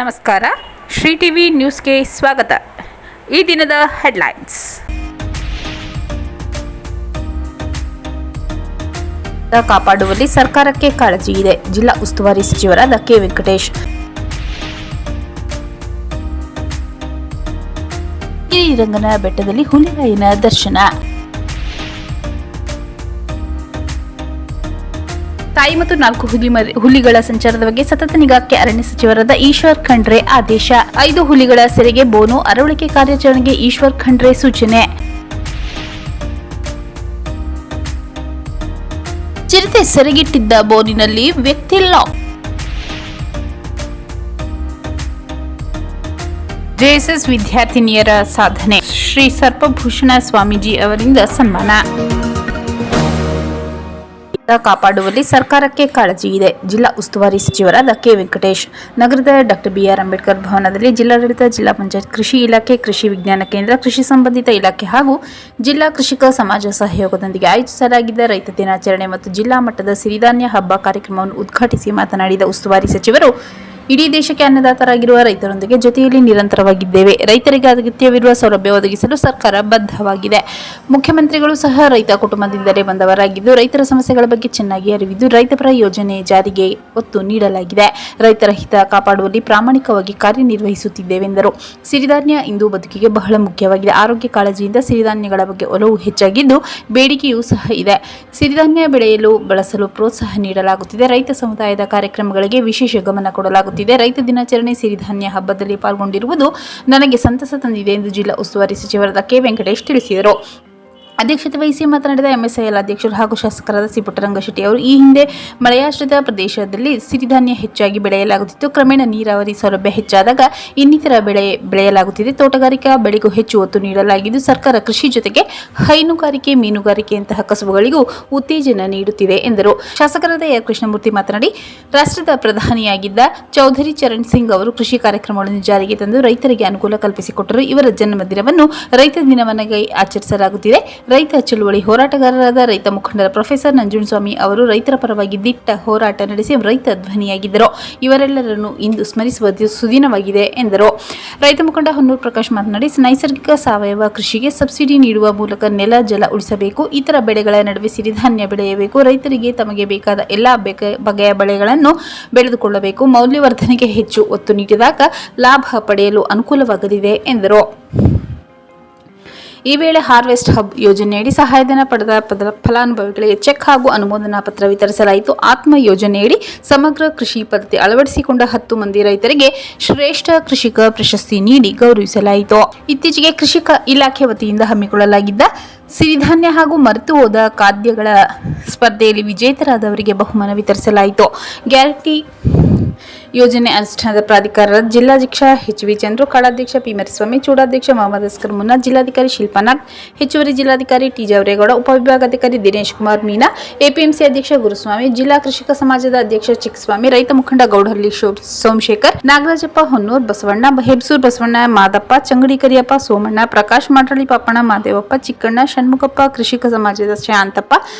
ನಮಸ್ಕಾರ. ಶ್ರೀ ಟಿವಿ ನ್ಯೂಸ್ಗೆ ಸ್ವಾಗತ. ಈ ದಿನದ ಹೆಡ್ಲೈನ್ಸ್. ಕಾಪಾಡುವಲ್ಲಿ ಸರ್ಕಾರಕ್ಕೆ ಕಾಳಜಿ ಇದೆ. ಜಿಲ್ಲಾ ಉಸ್ತುವಾರಿ ಸಚಿವರಾದ ಕೆ. ವೆಂಕಟೇಶ್. ರಂಗನ ಬೆಟ್ಟದಲ್ಲಿ ಹುಲಿರಾಯನ ದರ್ಶನ. ತಾಯಿ ಮತ್ತು 4 ಹುಲಿಗಳ ಸಂಚಾರದ ಬಗ್ಗೆ ಸತತ ನಿಗಾಕ್ಕೆ ಅರಣ್ಯ ಸಚಿವರಾದ ಈಶ್ವರ್ ಖಂಡ್ರೆ ಆದೇಶ. 5 ಹುಲಿಗಳ ಸೆರೆಗೆ ಬೋನು ಅರವಳಿಕೆ ಕಾರ್ಯಾಚರಣೆಗೆ ಈಶ್ವರ್ ಖಂಡ್ರೆ ಸೂಚನೆ. ಚಿರತೆ ಸೆರೆಗಿಟ್ಟಿದ್ದ ಬೋನಿನಲ್ಲಿ ವ್ಯಕ್ತಿ ಲಾಕ್. ಜೆಎಸ್ಎಸ್ ವಿದ್ಯಾರ್ಥಿನಿಯರ ಸಾಧನೆ. ಶ್ರೀ ಸರ್ಪಭೂಷಣ ಸ್ವಾಮೀಜಿ ಅವರಿಂದ ಸನ್ಮಾನ. ಕಾಪಾಡುವಲ್ಲಿ ಸರ್ಕಾರಕ್ಕೆ ಕಾಳಜಿ ಇದೆ. ಜಿಲ್ಲಾ ಉಸ್ತುವಾರಿ ಸಚಿವರಾದ ಕೆ. ವೆಂಕಟೇಶ್. ನಗರದ ಡಾ. ಬಿ.ಆರ್. ಅಂಬೇಡ್ಕರ್ ಭವನದಲ್ಲಿ ಜಿಲ್ಲಾಡಳಿತ, ಜಿಲ್ಲಾ ಪಂಚಾಯತ್, ಕೃಷಿ ಇಲಾಖೆ, ಕೃಷಿ ವಿಜ್ಞಾನ ಕೇಂದ್ರ, ಕೃಷಿ ಸಂಬಂಧಿತ ಇಲಾಖೆ ಹಾಗೂ ಜಿಲ್ಲಾ ಕೃಷಿಕ ಸಮಾಜ ಸಹಯೋಗದೊಂದಿಗೆ ಆಯೋಜಿಸಲಾಗಿದ್ದ ರೈತ ದಿನಾಚರಣೆ ಮತ್ತು ಜಿಲ್ಲಾ ಮಟ್ಟದ ಸಿರಿಧಾನ್ಯ ಹಬ್ಬ ಕಾರ್ಯಕ್ರಮವನ್ನು ಉದ್ಘಾಟಿಸಿ ಮಾತನಾಡಿದ ಉಸ್ತುವಾರಿ ಸಚಿವರು, ಇಡೀ ದೇಶಕ್ಕೆ ಅನ್ನದಾತರಾಗಿರುವ ರೈತರೊಂದಿಗೆ ಜೊತೆಯಲ್ಲಿ ನಿರಂತರವಾಗಿದ್ದೇವೆ. ರೈತರಿಗೆ ಅಗತ್ಯವಿರುವ ಸೌಲಭ್ಯ ಒದಗಿಸಲು ಸರ್ಕಾರ ಬದ್ಧವಾಗಿದೆ. ಮುಖ್ಯಮಂತ್ರಿಗಳು ಸಹ ರೈತ ಕುಟುಂಬದಿಂದಲೇ ಬಂದವರಾಗಿದ್ದು, ರೈತರ ಸಮಸ್ಯೆಗಳ ಬಗ್ಗೆ ಚೆನ್ನಾಗಿ ಅರಿವಿದ್ದು ರೈತಪರ ಯೋಜನೆ ಜಾರಿಗೆ ಒತ್ತು ನೀಡಲಾಗಿದೆ. ರೈತರ ಹಿತ ಕಾಪಾಡುವಲ್ಲಿ ಪ್ರಾಮಾಣಿಕವಾಗಿ ಕಾರ್ಯನಿರ್ವಹಿಸುತ್ತಿದ್ದೇವೆಂದರು. ಸಿರಿಧಾನ್ಯ ಇಂದು ಬದುಕಿಗೆ ಬಹಳ ಮುಖ್ಯವಾಗಿದೆ. ಆರೋಗ್ಯ ಕಾಳಜಿಯಿಂದ ಸಿರಿಧಾನ್ಯಗಳ ಬಗ್ಗೆ ಒಲವು ಹೆಚ್ಚಾಗಿದ್ದು, ಬೇಡಿಕೆಯೂ ಸಹ ಇದೆ. ಸಿರಿಧಾನ್ಯ ಬೆಳೆಯಲು ಬಳಸಲು ಪ್ರೋತ್ಸಾಹ ನೀಡಲಾಗುತ್ತಿದೆ. ರೈತ ಸಮುದಾಯದ ಕಾರ್ಯಕ್ರಮಗಳಿಗೆ ವಿಶೇಷ ಗಮನ ಕೊಡಲಾಗುತ್ತಿದೆ. ರೈತ ದಿನಾಚರಣೆ ಸಿರಿಧಾನ್ಯ ಹಬ್ಬದಲ್ಲಿ ಪಾಲ್ಗೊಂಡಿರುವುದು ನನಗೆ ಸಂತಸ ತಂದಿದೆ ಎಂದು ಜಿಲ್ಲಾ ಉಸ್ತುವಾರಿ ಸಚಿವರಾದ ಕೆ. ವೆಂಕಟೇಶ್ ತಿಳಿಸಿದರು. ಅಧ್ಯಕ್ಷತೆ ವಹಿಸಿ ಮಾತನಾಡಿದ ಎಂಎಸ್ಐಎಲ್ ಅಧ್ಯಕ್ಷರು ಹಾಗೂ ಶಾಸಕರಾದ ಸಿ. ಪುಟ್ಟರಂಗಶೆಟ್ಟಿ ಅವರು, ಈ ಹಿಂದೆ ಮಳೆಯಾಶ್ರಿತ ಪ್ರದೇಶದಲ್ಲಿ ಸಿರಿಧಾನ್ಯ ಹೆಚ್ಚಾಗಿ ಬೆಳೆಯಲಾಗುತ್ತಿತ್ತು. ಕ್ರಮೇಣ ನೀರಾವರಿ ಸೌಲಭ್ಯ ಹೆಚ್ಚಾದಾಗ ಇನ್ನಿತರ ಬೆಳೆ ಬೆಳೆಯಲಾಗುತ್ತಿದೆ. ತೋಟಗಾರಿಕಾ ಬೆಳೆಗೂ ಹೆಚ್ಚು ಒತ್ತು ನೀಡಲಾಗಿದ್ದು, ಸರ್ಕಾರ ಕೃಷಿ ಜೊತೆಗೆ ಹೈನುಗಾರಿಕೆ, ಮೀನುಗಾರಿಕೆಯಂತಹ ಕಸುಬುಗಳಿಗೂ ಉತ್ತೇಜನ ನೀಡುತ್ತಿದೆ ಎಂದರು. ಶಾಸಕರಾದ ಎ. ಕೃಷ್ಣಮೂರ್ತಿ ಮಾತನಾಡಿ, ರಾಷ್ಟ್ರದ ಪ್ರಧಾನಿಯಾಗಿದ್ದ ಚೌಧರಿ ಚರಣ್ ಸಿಂಗ್ ಅವರು ಕೃಷಿ ಕಾರ್ಯಕ್ರಮಗಳನ್ನು ಜಾರಿಗೆ ತಂದು ರೈತರಿಗೆ ಅನುಕೂಲ ಕಲ್ಪಿಸಿಕೊಟ್ಟರು. ಇವರ ಜನ್ಮದಿನವನ್ನು ರೈತ ದಿನವನ್ನಾಗಿ ಆಚರಿಸಲಾಗುತ್ತಿದೆ. ರೈತ ಚಳುವಳಿ ಹೋರಾಟಗಾರರಾದ ರೈತ ಮುಖಂಡರ ಪ್ರೊಫೆಸರ್ ನಂಜುಂಡಸ್ವಾಮಿ ಅವರು ರೈತರ ಪರವಾಗಿ ದಿಟ್ಟ ಹೋರಾಟ ನಡೆಸಿ ರೈತ ಧ್ವನಿಯಾಗಿದ್ದರು. ಇವರೆಲ್ಲರನ್ನು ಇಂದು ಸ್ಮರಿಸುವ ಸುದಿನವಾಗಿದೆ ಎಂದರು. ರೈತ ಮುಖಂಡ ಹೊನ್ನೂರು ಪ್ರಕಾಶ್ ಮಾತನಾಡಿ, ನೈಸರ್ಗಿಕ ಸಾವಯವ ಕೃಷಿಗೆ ಸಬ್ಸಿಡಿ ನೀಡುವ ಮೂಲಕ ನೆಲ ಜಲ ಉಳಿಸಬೇಕು. ಇತರ ಬೆಳೆಗಳ ನಡುವೆ ಸಿರಿಧಾನ್ಯ ಬೆಳೆಯಬೇಕು. ರೈತರಿಗೆ ತಮಗೆ ಬೇಕಾದ ಎಲ್ಲಾ ಬಗೆಯ ಬೆಳೆಗಳನ್ನು ಬೆಳೆದುಕೊಳ್ಳಬೇಕು. ಮೌಲ್ಯವರ್ಧನೆಗೆ ಹೆಚ್ಚು ಒತ್ತು ನೀಡಿದಾಗ ಲಾಭ ಪಡೆಯಲು ಅನುಕೂಲವಾಗಲಿದೆ ಎಂದರು. ಈ ವೇಳೆ ಹಾರ್ವೆಸ್ಟ್ ಹಬ್ ಯೋಜನೆಯಡಿ ಸಹಾಯಧನ ಪಡೆದ ಫಲಾನುಭವಿಗಳಿಗೆ ಚೆಕ್ ಹಾಗೂ ಅನುಮೋದನಾ ಪತ್ರ ವಿತರಿಸಲಾಯಿತು. ಆತ್ಮ ಯೋಜನೆಯಡಿ ಸಮಗ್ರ ಕೃಷಿ ಪದ್ಧತಿ ಅಳವಡಿಸಿಕೊಂಡ 10 ಮಂದಿ ರೈತರಿಗೆ ಶ್ರೇಷ್ಠ ಕೃಷಿಕ ಪ್ರಶಸ್ತಿ ನೀಡಿ ಗೌರವಿಸಲಾಯಿತು. ಇತ್ತೀಚೆಗೆ ಕೃಷಿ ಇಲಾಖೆ ವತಿಯಿಂದ ಹಮ್ಮಿಕೊಳ್ಳಲಾಗಿದ್ದ ಸಿರಿಧಾನ್ಯ ಹಾಗೂ ಮರೆತು ಹೋದ ಖಾದ್ಯಗಳ ಸ್ಪರ್ಧೆಯಲ್ಲಿ ವಿಜೇತರಾದವರಿಗೆ ಬಹುಮಾನ ವಿತರಿಸಲಾಯಿತು. ಗ್ಯಾರಂಟಿ ಯೋಜನೆ ಅನುಷ್ಠಾನದ ಪ್ರಾಧಿಕಾರದ ಜಿಲ್ಲಾಧ್ಯಕ್ಷ ಎಚ್. ವಿ. ಚಂದ್ರು, ಕಾಳಾಧ್ಯಕ್ಷ ಪಿ. ಮರಿಸ್ವಾಮಿ, ಚೂಡಾಧ್ಯಕ್ಷ ಮೊಹಮ್ಮದ್ ಅಸ್ಕರ್ ಮುನ್ನಾ, ಜಿಲ್ಲಾಧಿಕಾರಿ ಶಿಲ್ಪಾ ನಾಗ್, ಹೆಚ್ಚುವರಿ ಜಿಲ್ಲಾಧಿಕಾರಿ ಟಿ. ಜವರೇಗೌಡ, ಉಪವಿಭಾಗಾಧಿಕಾರಿ ದಿನೇಶ್ ಕುಮಾರ್ ಮೀನಾ, ಎಪಿಎಂಸಿ ಅಧ್ಯಕ್ಷ ಗುರುಸ್ವಾಮಿ, ಜಿಲ್ಲಾ ಕೃಷಿಕ ಸಮಾಜದ ಅಧ್ಯಕ್ಷ ಚಿಕ್ಕಸ್ವಾಮಿ, ರೈತ ಮುಖಂಡ ಗೌಡಹಳ್ಳಿ ಸೋಮಶೇಖರ್, ನಾಗರಾಜಪ್ಪ, ಹೊನ್ನೂರ್ ಬಸವಣ್ಣ, ಹೆಬ್ಸೂರ್ ಬಸವಣ್ಣ, ಮಾದಪ್ಪ, ಚಂಗಡಿ ಕರಿಯಪ್ಪ, ಸೋಮಣ್ಣ, ಪ್ರಕಾಶ್ ಮಾಟಳ್ಳಿ, ಪಾಪಣ್ಣ, ಮಾದೇವಪ್ಪ, ಚಿಕ್ಕಣ್ಣ, ಷಣ್ಮುಖಪ್ಪ, ಕೃಷಿಕ ಸಮಾಜದ ಶಾಂತಪ್ಪ,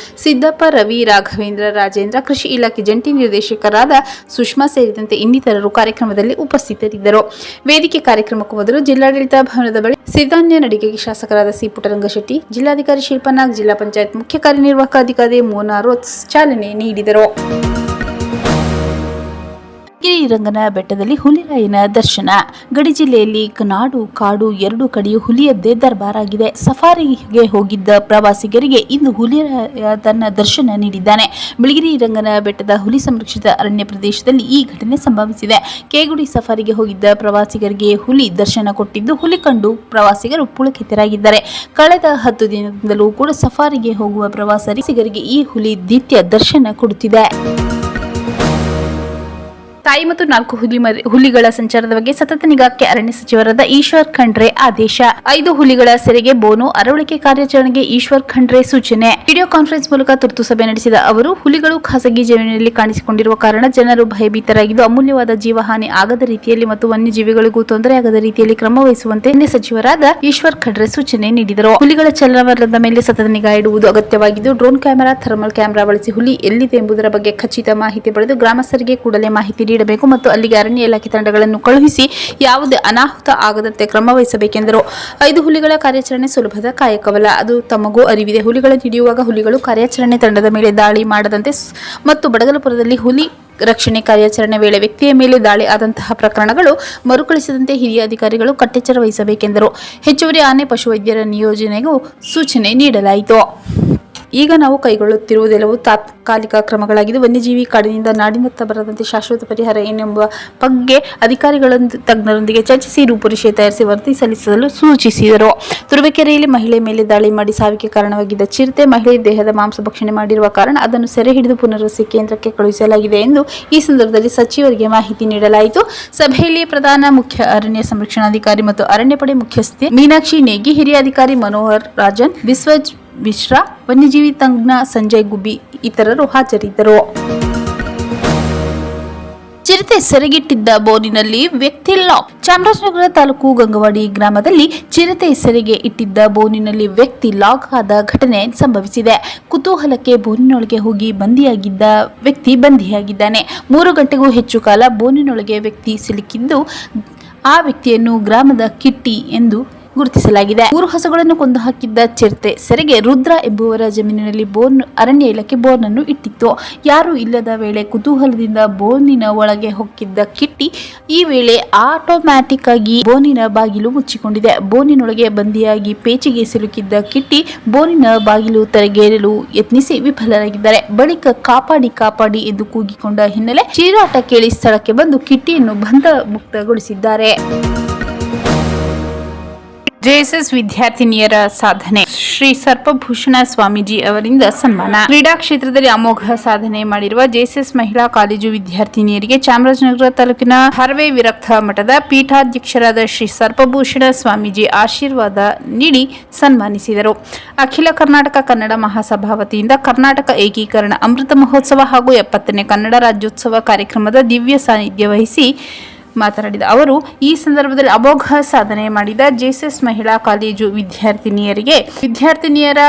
ಸಿದ್ದಪ್ಪ, ರವಿ, ರಾಘವೇಂದ್ರ, ರಾಜೇಂದ್ರ, ಕೃಷಿ ಇಲಾಖೆ ಜಂಟಿ ನಿರ್ದೇಶಕರಾದ ಸುಷ್ಮಾ ಸೇರಿದಂತೆ ಇನ್ನಿತರರು ಕಾರ್ಯಕ್ರಮದಲ್ಲಿ ಉಪಸ್ಥಿತರಿದ್ದರು. ವೇದಿಕೆ ಕಾರ್ಯಕ್ರಮಕ್ಕೂ ಮೊದಲು ಜಿಲ್ಲಾಡಳಿತ ಭವನದ ಬಳಿ ಸಿರಿಧಾನ್ಯ ನಡಿಗೆಗೆ ಶಾಸಕರಾದ ಸಿ. ಪುಟ್ಟರಂಗಶೆಟ್ಟಿ, ಜಿಲ್ಲಾಧಿಕಾರಿ ಶಿಲ್ಪಾ ನಾಗ್, ಜಿಲ್ಲಾ ಪಂಚಾಯತ್ ಮುಖ್ಯ ಕಾರ್ಯನಿರ್ವಾಹಕ ಅಧಿಕಾರಿ ಮೋನಾ ರೋತ್ಸ್ ಚಾಲನೆ ನೀಡಿದರು. ರಂಗನ ಬೆಟ್ಟದಲ್ಲಿ ಹುಲಿರಾಯನ ದರ್ಶನ. ಗಡಿ ಜಿಲ್ಲೆಯಲ್ಲಿ ನಾಡು ಕಾಡು ಎರಡು ಕಡೆಯೂ ಹುಲಿಯದ್ದೇ ದರ್ಬಾರಾಗಿದೆ. ಸಫಾರಿಗೆ ಹೋಗಿದ್ದ ಪ್ರವಾಸಿಗರಿಗೆ ಇಂದು ಹುಲಿರಾಯ ತನ್ನ ದರ್ಶನ ನೀಡಿದ್ದಾನೆ. ಬಿಳಿಗಿರಿ ರಂಗನ ಬೆಟ್ಟದ ಹುಲಿ ಸಂರಕ್ಷಿತ ಅರಣ್ಯ ಪ್ರದೇಶದಲ್ಲಿ ಈ ಘಟನೆ ಸಂಭವಿಸಿದೆ. ಕೇಗುಡಿ ಸಫಾರಿಗೆ ಹೋಗಿದ್ದ ಪ್ರವಾಸಿಗರಿಗೆ ಹುಲಿ ದರ್ಶನ ಕೊಟ್ಟಿದ್ದು, ಹುಲಿ ಕಂಡು ಪ್ರವಾಸಿಗರು ಪುಳಕಿತರಾಗಿದ್ದಾರೆ. ಕಳೆದ 10 ದಿನದಿಂದಲೂ ಕೂಡ ಸಫಾರಿಗೆ ಹೋಗುವ ಪ್ರವಾಸಿಗರಿಗೆ ಈ ಹುಲಿ ನಿತ್ಯ ದರ್ಶನ ಕೊಡುತ್ತಿದೆ. ತಾಯಿ ಮತ್ತು 4 ಹುಲಿಗಳ ಸಂಚಾರದ ಬಗ್ಗೆ ಸತತ ನಿಗಾಕ್ಕೆ ಅರಣ್ಯ ಸಚಿವರಾದ ಈಶ್ವರ್ ಖಂಡ್ರೆ ಆದೇಶ. 5 ಹುಲಿಗಳ ಸೆರೆಗೆ ಬೋನು ಅರವಳಿಕೆ ಕಾರ್ಯಾಚರಣೆಗೆ ಈಶ್ವರ್ ಖಂಡ್ರೆ ಸೂಚನೆ. ವಿಡಿಯೋ ಕಾನ್ಫರೆನ್ಸ್ ಮೂಲಕ ತುರ್ತು ಸಭೆ ನಡೆಸಿದ ಅವರು, ಹುಲಿಗಳು ಖಾಸಗಿ ಜಮೀನಿನಲ್ಲಿ ಕಾಣಿಸಿಕೊಂಡಿರುವ ಕಾರಣ ಜನರು ಭಯಭೀತರಾಗಿದ್ದು, ಅಮೂಲ್ಯವಾದ ಜೀವಹಾನಿ ಆಗದ ರೀತಿಯಲ್ಲಿ ಮತ್ತು ವನ್ಯಜೀವಿಗಳಿಗೂ ತೊಂದರೆಯಾಗದ ರೀತಿಯಲ್ಲಿ ಕ್ರಮ ವಹಿಸುವಂತೆ ಸಚಿವರಾದ ಈಶ್ವರ್ ಖಂಡ್ರೆ ಸೂಚನೆ ನೀಡಿದರು. ಹುಲಿಗಳ ಚಲನವಲನದ ಮೇಲೆ ಸತತ ನಿಗಾ ಇಡುವುದು ಅಗತ್ಯವಾಗಿದ್ದು, ಡ್ರೋನ್ ಕ್ಯಾಮೆರಾ, ಥರ್ಮಲ್ ಕ್ಯಾಮೆರಾ ಬಳಸಿ ಹುಲಿ ಎಲ್ಲಿದೆ ಎಂಬುದರ ಬಗ್ಗೆ ಖಚಿತ ಮಾಹಿತಿ ಪಡೆದು ಗ್ರಾಮಸ್ಥರಿಗೆ ಕೂಡಲೇ ಮಾಹಿತಿ ನೀಡಬೇಕು ಮತ್ತು ಅಲ್ಲಿಗೆ ಅರಣ್ಯ ಇಲಾಖೆ ತಂಡಗಳನ್ನು ಕಳುಹಿಸಿ ಯಾವುದೇ ಅನಾಹುತ ಆಗದಂತೆ ಕ್ರಮ ವಹಿಸಬೇಕೆಂದರು. 5 ಹುಲಿಗಳ ಕಾರ್ಯಾಚರಣೆ ಸುಲಭದ ಕಾಯಕವಲ್ಲ, ಅದು ತಮಗೂ ಅರಿವಿದೆ. ಹುಲಿಗಳನ್ನು ಹಿಡಿಯುವಾಗ ಹುಲಿಗಳು ಕಾರ್ಯಾಚರಣೆ ತಂಡದ ಮೇಲೆ ದಾಳಿ ಮಾಡದಂತೆ ಮತ್ತು ಬಡಗಲಪುರದಲ್ಲಿ ಹುಲಿ ರಕ್ಷಣೆ ಕಾರ್ಯಾಚರಣೆ ವೇಳೆ ವ್ಯಕ್ತಿಯ ಮೇಲೆ ದಾಳಿ ಆದಂತಹ ಪ್ರಕರಣಗಳು ಮರುಕಳಿಸದಂತೆ ಹಿರಿಯ ಅಧಿಕಾರಿಗಳು ಕಟ್ಟೆಚ್ಚರ ವಹಿಸಬೇಕೆಂದರು. ಹೆಚ್ಚುವರಿ ಆನೆ ಪಶುವೈದ್ಯರ ನಿಯೋಜನೆಗೂ ಸೂಚನೆ ನೀಡಲಾಯಿತು. ಈಗ ನಾವು ಕೈಗೊಳ್ಳುತ್ತಿರುವುದೆಲ್ಲವೂ ತಾತ್ಕಾಲಿಕ ಕ್ರಮಗಳಾಗಿದ್ದು, ವನ್ಯಜೀವಿ ಕಾಡಿನಿಂದ ನಾಡಿನತ್ತ ಬರದಂತೆ ಶಾಶ್ವತ ಪರಿಹಾರ ಏನೆಂಬ ಬಗ್ಗೆ ತಜ್ಞರೊಂದಿಗೆ ಚರ್ಚಿಸಿ ರೂಪುರೇಷೆ ತಯಾರಿಸಿ ವರದಿ ಸಲ್ಲಿಸಲು ಸೂಚಿಸಿದರು. ತುರುವೇಕೆರೆಯಲ್ಲಿ ಮಹಿಳೆ ಮೇಲೆ ದಾಳಿ ಮಾಡಿ ಸಾವಿಗೆ ಕಾರಣವಾಗಿದ್ದ ಚಿರತೆ, ಮಹಿಳೆ ದೇಹದ ಮಾಂಸ ಭಕ್ಷಣೆ ಮಾಡಿರುವ ಕಾರಣ ಅದನ್ನು ಸೆರೆ ಹಿಡಿದು ಪುನರ್ವಸತಿ ಕೇಂದ್ರಕ್ಕೆ ಕಳುಹಿಸಲಾಗಿದೆ ಎಂದು ಈ ಸಂದರ್ಭದಲ್ಲಿ ಸಚಿವರಿಗೆ ಮಾಹಿತಿ ನೀಡಲಾಯಿತು. ಸಭೆಯಲ್ಲಿ ಪ್ರಧಾನ ಮುಖ್ಯ ಅರಣ್ಯ ಸಂರಕ್ಷಣಾಧಿಕಾರಿ ಮತ್ತು ಅರಣ್ಯ ಪಡೆ ಮುಖ್ಯಸ್ಥೆ ಮೀನಾಕ್ಷಿ ನೇಗಿ, ಹಿರಿಯ ಅಧಿಕಾರಿ ಮನೋಹರ್ ರಾಜನ್, ವಿಶ್ವಜ್ ಮಿಶ್ರಾ, ವನ್ಯಜೀವಿ ತಜ್ಞ ಸಂಜಯ್ ಗುಬ್ಬಿ ಇತರರು ಹಾಜರಿದ್ದರು. ಚಿರತೆ ಸೆರೆಗಿಟ್ಟಿದ್ದ ಬೋನಿನಲ್ಲಿ ವ್ಯಕ್ತಿ ಲಾಕ್. ಚಾಮರಾಜನಗರ ತಾಲೂಕು ಗಂಗವಾಡಿ ಗ್ರಾಮದಲ್ಲಿ ಚಿರತೆ ಸೆರೆಗೆ ಇಟ್ಟಿದ್ದ ಬೋನಿನಲ್ಲಿ ವ್ಯಕ್ತಿ ಲಾಕ್ ಆದ ಘಟನೆ ಸಂಭವಿಸಿದೆ. ಕುತೂಹಲಕ್ಕೆ ಬೋನಿನೊಳಗೆ ಹೋಗಿ ಬಂಧಿಯಾಗಿದ್ದ ವ್ಯಕ್ತಿ ಬಂಧಿಯಾಗಿದ್ದಾನೆ. 3 ಗಂಟೆಗೂ ಹೆಚ್ಚು ಕಾಲ ಬೋನಿನೊಳಗೆ ವ್ಯಕ್ತಿ ಸಿಲುಕಿದ್ದು, ಆ ವ್ಯಕ್ತಿಯನ್ನು ಗ್ರಾಮದ ಕಿಟ್ಟಿ ಎಂದು ಗುರುತಿಸಲಾಗಿದೆ. 3 ಹಸುಗಳನ್ನು ಕೊಂದು ಹಾಕಿದ್ದ ಚಿರತೆ ಸೆರೆಗೆ ರುದ್ರ ಎಂಬುವರ ಜಮೀನಿನಲ್ಲಿ ಅರಣ್ಯ ಇಲಾಖೆ ಬೋನ್ ಅನ್ನು ಇಟ್ಟಿತ್ತು. ಯಾರೂ ಇಲ್ಲದ ವೇಳೆ ಕುತೂಹಲದಿಂದ ಬೋನಿನ ಒಳಗೆ ಹೊಕ್ಕಿದ್ದ ಕಿಟ್ಟಿ ಈ ವೇಳೆ ಆಟೋಮ್ಯಾಟಿಕ್ ಆಗಿ ಬೋನಿನ ಬಾಗಿಲು ಮುಚ್ಚಿಕೊಂಡಿದೆ. ಬೋನಿನೊಳಗೆ ಬಂದಿಯಾಗಿ ಪೇಚಿಗೆ ಸಿಲುಕಿದ್ದ ಕಿಟ್ಟಿ ಬೋನಿನ ಬಾಗಿಲು ತೆರೆಯಲು ಯತ್ನಿಸಿ ವಿಫಲರಾಗಿದ್ದಾರೆ. ಬಳಿಕ ಕಾಪಾಡಿ ಎಂದು ಕೂಗಿಕೊಂಡ ಹಿನ್ನೆಲೆ ಚೀರಾಟ ಕೇಳಿ ಸ್ಥಳಕ್ಕೆ ಬಂದು ಕಿಟ್ಟಿಯನ್ನು ಬಂಧ ಮುಕ್ತಗೊಳಿಸಿದ್ದಾರೆ. ಜೆಎಸ್ಎಸ್ ವಿದ್ಯಾರ್ಥಿನಿಯರ ಸಾಧನೆ. ಶ್ರೀ ಸರ್ಪಭೂಷಣ ಸ್ವಾಮೀಜಿ ಅವರಿಂದ ಸನ್ಮಾನ. ಕ್ರೀಡಾ ಕ್ಷೇತ್ರದಲ್ಲಿ ಅಮೋಘ ಸಾಧನೆ ಮಾಡಿರುವ ಜೆಎಸ್ಎಸ್ ಮಹಿಳಾ ಕಾಲೇಜು ವಿದ್ಯಾರ್ಥಿನಿಯರಿಗೆ ಚಾಮರಾಜನಗರ ತಾಲೂಕಿನ ಹರ್ವೆ ವಿರಕ್ತ ಮಠದ ಪೀಠಾಧ್ಯಕ್ಷರಾದ ಶ್ರೀ ಸರ್ಪಭೂಷಣ ಸ್ವಾಮೀಜಿ ಆಶೀರ್ವಾದ ನೀಡಿ ಸನ್ಮಾನಿಸಿದರು. ಅಖಿಲ ಕರ್ನಾಟಕ ಕನ್ನಡ ಮಹಾಸಭಾ ವತಿಯಿಂದ ಕರ್ನಾಟಕ ಏಕೀಕರಣ ಅಮೃತ ಮಹೋತ್ಸವ ಹಾಗೂ 70ನೇ ಕನ್ನಡ ರಾಜ್ಯೋತ್ಸವ ಕಾರ್ಯಕ್ರಮದ ದಿವ್ಯ ಸಾನ್ನಿಧ್ಯ ವಹಿಸಿ ಮಾತನಾಡಿದ ಅವರು, ಈ ಸಂದರ್ಭದಲ್ಲಿ ಅಮೋಘ ಸಾಧನೆ ಮಾಡಿದ ಜೆಎಸ್ಎಸ್ ಮಹಿಳಾ ಕಾಲೇಜು ವಿದ್ಯಾರ್ಥಿನಿಯರ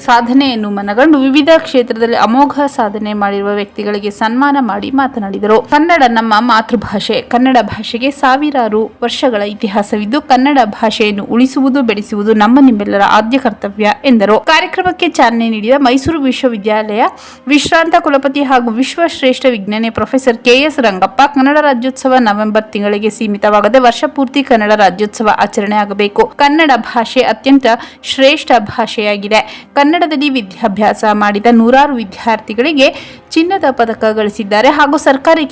ಸಾಧನೆಯನ್ನು ಮನಗಂಡು ವಿವಿಧ ಕ್ಷೇತ್ರದಲ್ಲಿ ಅಮೋಘ ಸಾಧನೆ ಮಾಡಿರುವ ವ್ಯಕ್ತಿಗಳಿಗೆ ಸನ್ಮಾನ ಮಾಡಿ ಮಾತನಾಡಿದರು. ಕನ್ನಡ ನಮ್ಮ ಮಾತೃಭಾಷೆ. ಕನ್ನಡ ಭಾಷೆಗೆ ಸಾವಿರಾರು ವರ್ಷಗಳ ಇತಿಹಾಸವಿದ್ದು, ಕನ್ನಡ ಭಾಷೆಯನ್ನು ಉಳಿಸುವುದು ಬೆಳೆಸುವುದು ನಿಮ್ಮೆಲ್ಲರ ಆದ್ಯ ಕರ್ತವ್ಯ ಎಂದರು. ಕಾರ್ಯಕ್ರಮಕ್ಕೆ ಚಾಲನೆ ನೀಡಿದ ಮೈಸೂರು ವಿಶ್ವವಿದ್ಯಾಲಯ ವಿಶ್ರಾಂತ ಕುಲಪತಿ ಹಾಗೂ ವಿಶ್ವಶ್ರೇಷ್ಠ ವಿಜ್ಞಾನಿ professor K S Rangappa, Kannada Rajyotsava November ತಿಂಗಳಿಗೆ ಸೀಮಿತವಾಗದೆ ವರ್ಷಪೂರ್ತಿ ಕನ್ನಡ ರಾಜ್ಯೋತ್ಸವ ಆಚರಣೆ ಆಗಬೇಕು. ಕನ್ನಡ ಭಾಷೆ ಅತ್ಯಂತ ಶ್ರೇಷ್ಠ ಭಾಷೆಯಾಗಿದೆ. ಕನ್ನಡದಲ್ಲಿ ವಿದ್ಯಾಭ್ಯಾಸ ಮಾಡಿದ 100 ವಿದ್ಯಾರ್ಥಿಗಳಿಗೆ ಚಿನ್ನದ ಪದಕ ಗಳಿಸಿದ್ದಾರೆ ಹಾಗೂ ಸರ್ಕಾರಿ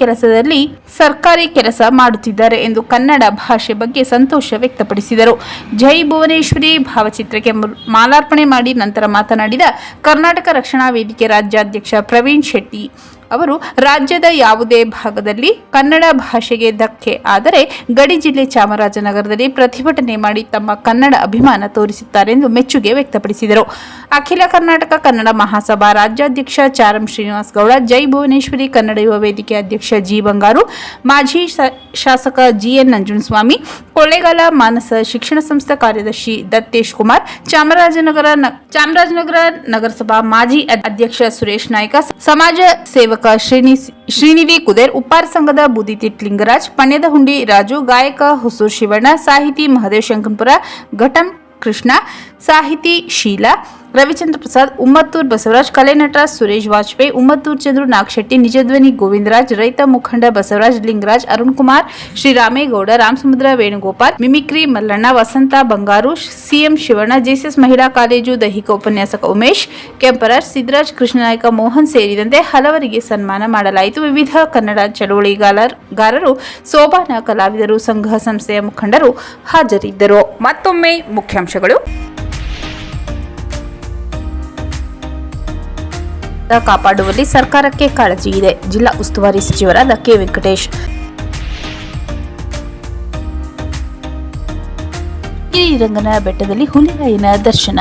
ಕೆಲಸ ಮಾಡುತ್ತಿದ್ದಾರೆ ಎಂದು ಕನ್ನಡ ಭಾಷೆ ಬಗ್ಗೆ ಸಂತೋಷ ವ್ಯಕ್ತಪಡಿಸಿದರು. ಜೈ ಭುವನೇಶ್ವರಿ ಭಾವಚಿತ್ರಕ್ಕೆ ಮಾಲಾರ್ಪಣೆ ಮಾಡಿ ನಂತರ ಮಾತನಾಡಿದ ಕರ್ನಾಟಕ ರಕ್ಷಣಾ ವೇದಿಕೆ ರಾಜ್ಯಾಧ್ಯಕ್ಷ ಪ್ರವೀಣ್ ಶೆಟ್ಟಿ ಅವರು, ರಾಜ್ಯದ ಯಾವುದೇ ಭಾಗದಲ್ಲಿ ಕನ್ನಡ ಭಾಷೆಗೆ ಧಕ್ಕೆ ಆದರೆ ಗಡಿ ಜಿಲ್ಲೆ ಚಾಮರಾಜನಗರದಲ್ಲಿ ಪ್ರತಿಭಟನೆ ಮಾಡಿ ತಮ್ಮ ಕನ್ನಡ ಅಭಿಮಾನ ತೋರಿಸುತ್ತಾರೆ ಎಂದು ಮೆಚ್ಚುಗೆ ವ್ಯಕ್ತಪಡಿಸಿದರು. ಅಖಿಲ ಕರ್ನಾಟಕ ಕನ್ನಡ ಮಹಾಸಭಾ ರಾಜ್ಯಾಧ್ಯಕ್ಷ ಚಾರಂ ಶ್ರೀನಿವಾಸ್ ಗೌಡ, ಜೈ ಭುವನೇಶ್ವರಿ ಕನ್ನಡ ಯುವ ವೇದಿಕೆ ಅಧ್ಯಕ್ಷ ಜಿ ಬಂಗಾರು, ಮಾಜಿ ಶಾಸಕ ಜಿಎನ್ ನಂಜುಂಡಸ್ವಾಮಿ, ಕೊಳ್ಳೇಗಾಲ ಮಾನಸ ಶಿಕ್ಷಣ ಸಂಸ್ಥೆ ಕಾರ್ಯದರ್ಶಿ ದತ್ತೇಶ್ ಕುಮಾರ್, ಚಾಮರಾಜನಗರ ನಗರಸಭಾ ಮಾಜಿ ಅಧ್ಯಕ್ಷ ಸುರೇಶ್ ನಾಯ್ಕ, ಸಮಾಜ ಸೇವಕ ಶ್ರೀನಿಧಿ ಕುದೇರ್, ಉಪ್ಪಾರ ಸಂಘದ ಬೂದಿತಿಟ್ ಲಿಂಗರಾಜ್, ಪಣ್ಯದ ಹುಂಡಿ ರಾಜು, ಗಾಯಕ ಹೊಸೂರ್ ಶಿವಣ್ಣ, ಸಾಹಿತಿ ಮಹದೇವ್ ಶಂಕನ್ಪುರ, ಘಟಂ ಕೃಷ್ಣ, ಸಾಹಿತಿ ಶೀಲಾ, ರವಿಚಂದ್ರ ಪ್ರಸಾದ್, ಉಮ್ಮತ್ತೂರ್ ಬಸವರಾಜ್, ಕಲೆ ನಟರಾಜ್ ಸುರೇಶ್ ವಾಜಪೇಯಿ, ಉಮ್ಮತ್ತೂರ್ ಚಂದ್ರು ನಾಗಶೆಟ್ಟಿ, ನಿಜಧ್ವನಿ ಗೋವಿಂದರಾಜ್, ರೈತ ಮುಖಂಡ ಬಸವರಾಜ್ ಲಿಂಗರಾಜ್, ಅರುಣ್ ಕುಮಾರ್, ಶ್ರೀರಾಮೇಗೌಡ, ರಾಮಸಮುದ್ರ ವೇಣುಗೋಪಾಲ್, ಮಿಮಿಕ್ರಿ ಮಲ್ಲಣ್ಣ, ವಸಂತ ಬಂಗಾರು, ಸಿಎಂ ಶಿವಣ್ಣ, ಜೆಎಸ್ಎಸ್ ಮಹಿಳಾ ಕಾಲೇಜು ದೈಹಿಕ ಉಪನ್ಯಾಸಕ ಉಮೇಶ್ ಕೆಂಪರಾಜ್, ಸಿದ್ದರಾಜ್, ಕೃಷ್ಣನಾಯಕ, ಮೋಹನ್ ಸೇರಿದಂತೆ ಹಲವರಿಗೆ ಸನ್ಮಾನ ಮಾಡಲಾಯಿತು. ವಿವಿಧ ಕನ್ನಡ ಚಳವಳಿಗಾರರು, ಸೋಬಾನ ಕಲಾವಿದರು, ಸಂಘ ಸಂಸ್ಥೆಯ ಮುಖಂಡರು ಹಾಜರಿದ್ದರು. ಮತ್ತೊಮ್ಮೆ ಮುಖ್ಯಾಂಶಗಳು. ಕಾಪಾಡುವಲ್ಲಿ ಸರ್ಕಾರಕ್ಕೆ ಕಾಳಜಿ ಇದೆ. ಜಿಲ್ಲಾ ಉಸ್ತುವಾರಿ ಸಚಿವರಾದ ಕೆ ವೆಂಕಟೇಶ್. ಶ್ರೀರಂಗನ ಬೆಟ್ಟದಲ್ಲಿ ಹುಲಿರಾಯನ ದರ್ಶನ.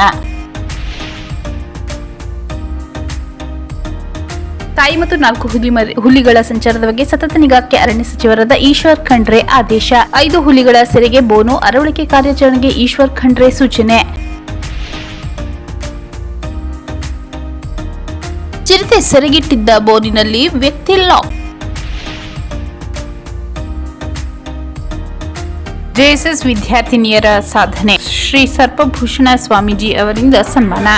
ತಾಯಿ ಮತ್ತು 4 ಹುಲಿಗಳ ಸಂಚಾರದ ಬಗ್ಗೆ ಸತತ ನಿಗಾಕ್ಕೆ ಅರಣ್ಯ ಸಚಿವರಾದ ಈಶ್ವರ್ ಖಂಡ್ರೆ ಆದೇಶ. 5 ಹುಲಿಗಳ ಸೆರೆಗೆ ಬೋನು ಅರವಳಿಕೆ ಕಾರ್ಯಾಚರಣೆಗೆ ಈಶ್ವರ್ ಖಂಡ್ರೆ ಸೂಚನೆ. ಚಿರತೆ ಸೆರೆಗಿಟ್ಟಿದ್ದ ಬೋನಿನಲ್ಲಿ ವ್ಯಕ್ತಿ ಲಾಕ್. ಜೆಎಸ್ಎಸ್ ವಿದ್ಯಾರ್ಥಿನಿಯರ ಸಾಧನೆ ಶ್ರೀ ಸರ್ಪಭೂಷಣ ಸ್ವಾಮೀಜಿ ಅವರಿಂದ ಸನ್ಮಾನ.